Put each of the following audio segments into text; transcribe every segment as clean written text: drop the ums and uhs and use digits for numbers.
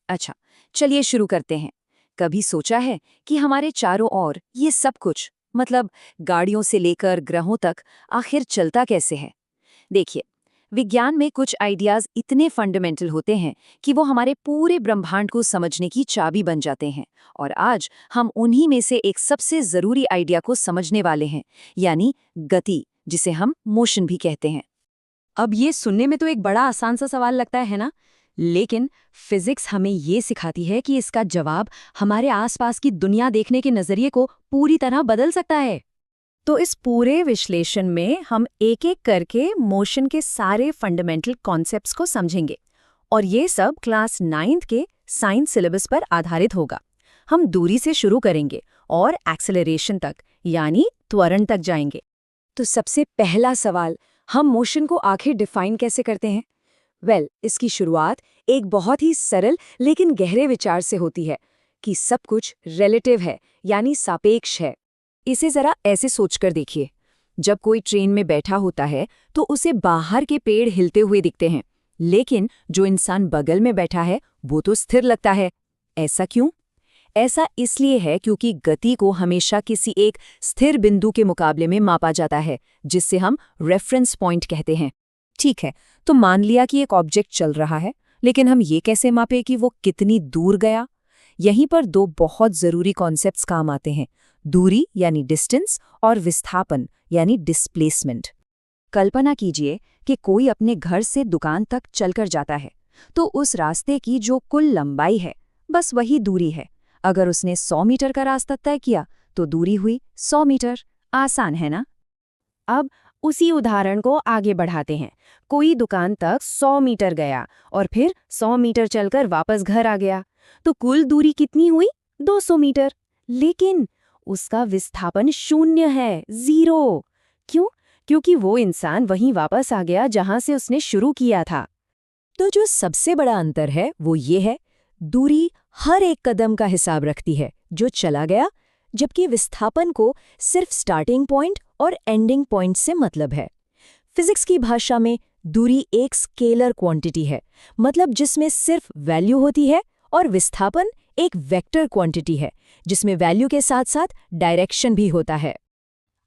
अच्छा, चलिए शुरू करते हैं। कभी सोचा है कि हमारे चारों ओर ये सब कुछ, मतलब गाड़ियों से लेकर ग्रहों तक, आखिर चलता कैसे है? देखिए, विज्ञान में कुछ आइडियाज इतने फंडामेंटल होते हैं कि वो हमारे पूरे ब्रह्मांड को समझने की चाबी बन जाते हैं। और आज हम उन्हीं में से एक सबसे जरूरी आइडिया को समझने वाले हैं, यानी गति, जिसे हम मोशन भी कहते हैं। अब ये सुनने में तो एक बड़ा आसान सा सवाल लगता है ना? लेकिन फिजिक्स हमें ये सिखाती है कि इसका जवाब हमारे आसपास की दुनिया देखने के नजरिए को पूरी तरह बदल सकता है। तो इस पूरे विश्लेषण में हम एक एक करके मोशन के सारे फंडामेंटल कॉन्सेप्ट्स को समझेंगे, और ये सब क्लास 9th के साइंस सिलेबस पर आधारित होगा। हम दूरी से शुरू करेंगे और एक्सेलरेशन तक, यानी त्वरण तक जाएंगे। तो सबसे पहला सवाल, हम मोशन को आखिर डिफाइन कैसे करते हैं? इसकी शुरुआत एक बहुत ही सरल लेकिन गहरे विचार से होती है कि सब कुछ रिलेटिव है, यानी सापेक्ष है। इसे जरा ऐसे सोचकर देखिए। जब कोई ट्रेन में बैठा होता है तो उसे बाहर के पेड़ हिलते हुए दिखते हैं, लेकिन जो इंसान बगल में बैठा है वो तो स्थिर लगता है। ऐसा क्यों? ऐसा इसलिए है क्योंकि गति को हमेशा किसी एक स्थिर बिंदु के मुकाबले में मापा जाता है, जिससे हम रेफरेंस पॉइंट कहते हैं। ठीक है, तो मान लिया कि एक ऑब्जेक्ट चल रहा है, लेकिन हम ये कैसे मापे कि वो कितनी दूर गया? यहीं पर दो बहुत जरूरी कॉन्सेप्ट्स काम आते हैं, दूरी यानी डिस्टेंस और विस्थापन यानी डिस्प्लेसमेंट। कल्पना कीजिए कि कोई अपने घर से दुकान तक चलकर जाता है, तो उस रास्ते की जो कुल लंबाई है, बस वही दूरी है। अगर उसने 100 मीटर का रास्ता तय किया तो दूरी हुई 100 मीटर। आसान है ना? अब उसी उदाहरण को आगे बढ़ाते हैं। कोई दुकान तक 100 मीटर गया और फिर 100 मीटर चलकर वापस घर आ गया, तो कुल दूरी कितनी हुई? 200 मीटर। लेकिन उसका विस्थापन 0 है, 0। क्यों? क्योंकि वो इंसान वहीं वापस आ गया जहां से उसने शुरू किया था। तो जो सबसे बड़ा अंतर है वो ये है, दूरी हर एक कदम का हिसाब रखती है जो चला गया, जबकि विस्थापन को सिर्फ स्टार्टिंग पॉइंट और एंडिंग पॉइंट से मतलब है। फिजिक्स की भाषा में दूरी एक स्केलर क्वांटिटी है, मतलब जिसमें सिर्फ वैल्यू होती है, और विस्थापन एक वेक्टर क्वांटिटी है, जिसमें वैल्यू के साथ साथ डायरेक्शन भी होता है।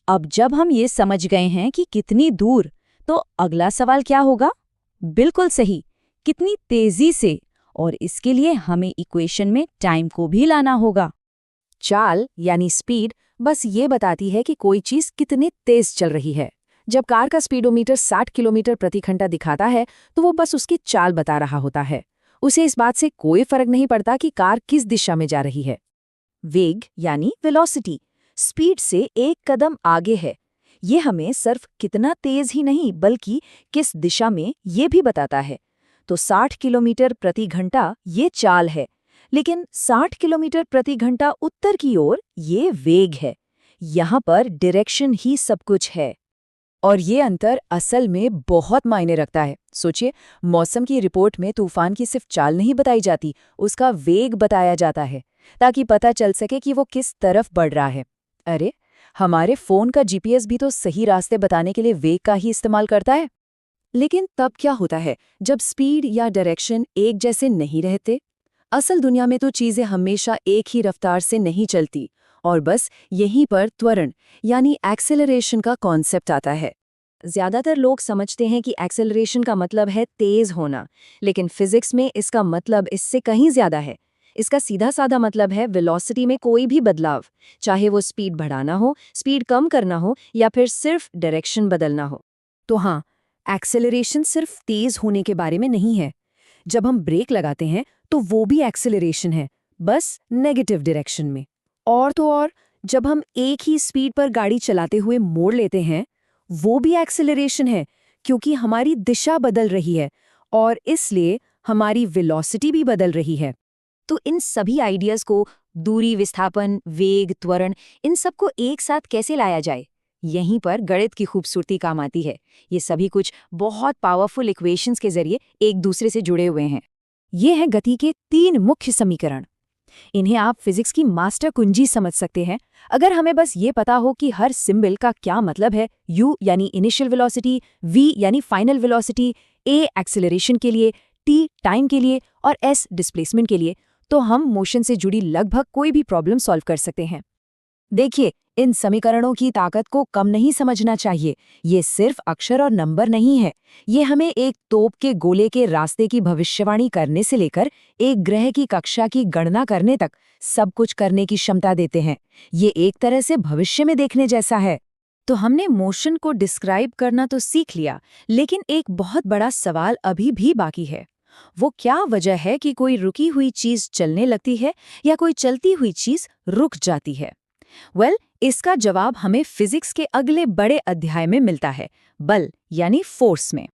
अब जब हम ये समझ गए हैं कि कितनी दूर, तो अगला सवाल क्या होगा? बिल्कुल सही, कितनी तेजी से। और इसके लिए हमें इक्वेशन में टाइम को भी लाना होगा। चाल यानी स्पीड बस ये बताती है कि कोई चीज कितने तेज चल रही है। जब कार का स्पीडोमीटर 60 किलोमीटर प्रति घंटा दिखाता है तो वो बस उसकी चाल बता रहा होता है। उसे इस बात से कोई फर्क नहीं पड़ता कि कार किस दिशा में जा रही है। वेग यानी वेलोसिटी स्पीड से एक कदम आगे है। ये हमें सिर्फ कितना तेज ही नहीं बल्कि किस दिशा में ये भी बताता है। तो 60 किलोमीटर प्रति घंटा ये चाल है, लेकिन 60 किलोमीटर प्रति घंटा उत्तर की ओर ये वेग है। यहाँ पर डायरेक्शन ही सब कुछ है। और ये अंतर असल में बहुत मायने रखता है। सोचिए, मौसम की रिपोर्ट में तूफान की सिर्फ चाल नहीं बताई जाती, उसका वेग बताया जाता है, ताकि पता चल सके कि वो किस तरफ बढ़ रहा है। अरे, हमारे फोन का जीपीएस भी तो सही रास्ते बताने के लिए वेग का ही इस्तेमाल करता है। लेकिन तब क्या होता है जब स्पीड या डायरेक्शन एक जैसे नहीं रहते? असल दुनिया में तो चीजें हमेशा एक ही रफ्तार से नहीं चलती, और बस यहीं पर त्वरण यानी एक्सेलरेशन का कॉन्सेप्ट आता है। ज्यादातर लोग समझते हैं कि एक्सेलरेशन का मतलब है तेज होना, लेकिन फिजिक्स में इसका मतलब इससे कहीं ज्यादा है। इसका सीधा साधा मतलब है वेलोसिटी में कोई भी बदलाव, चाहे वो स्पीड बढ़ाना हो, स्पीड कम करना हो या फिर सिर्फ डायरेक्शन बदलना हो। तो हाँ, एक्सेलरेशन सिर्फ तेज होने के बारे में नहीं है। जब हम ब्रेक लगाते हैं तो वो भी एक्सेलरेशन है, बस नेगेटिव डायरेक्शन में। और तो और, जब हम एक ही स्पीड पर गाड़ी चलाते हुए मोड़ लेते हैं, वो भी एक्सेलरेशन है, क्योंकि हमारी दिशा बदल रही है और इसलिए हमारी वेलोसिटी भी बदल रही है। तो इन सभी आइडियाज को, दूरी, विस्थापन, वेग, त्वरण, इन सबको एक साथ कैसे लाया जाए? यहीं पर गणित की खूबसूरती काम आती है। ये सभी कुछ बहुत पावरफुल इक्वेशंस के जरिए एक दूसरे से जुड़े हुए हैं। ये है गति के 3 मुख्य समीकरण। इन्हें आप फिजिक्स की मास्टर कुंजी समझ सकते हैं। अगर हमें बस ये पता हो कि हर सिंबल का क्या मतलब है, u यानी इनिशियल वेलोसिटी, v यानी फाइनल वेलोसिटी, a एक्सेलरेशन के लिए, T टाइम के लिए और S डिस्प्लेसमेंट के लिए, तो हम मोशन से जुड़ी लगभग कोई भी प्रॉब्लम सॉल्व कर सकते हैं। देखिए, इन समीकरणों की ताकत को कम नहीं समझना चाहिए। ये सिर्फ अक्षर और नंबर नहीं है। ये हमें एक तोप के गोले के रास्ते की भविष्यवाणी करने से लेकर एक ग्रह की कक्षा की गणना करने तक सब कुछ करने की क्षमता देते हैं। ये एक तरह से भविष्य में देखने जैसा है। तो हमने मोशन को डिस्क्राइब करना तो सीख लिया, लेकिन एक बहुत बड़ा सवाल अभी भी बाकी है। वो क्या वजह है कि कोई रुकी हुई चीज चलने लगती है या कोई चलती हुई चीज रुक जाती है? इसका जवाब हमें फिजिक्स के अगले बड़े अध्याय में मिलता है, बल यानी फोर्स में।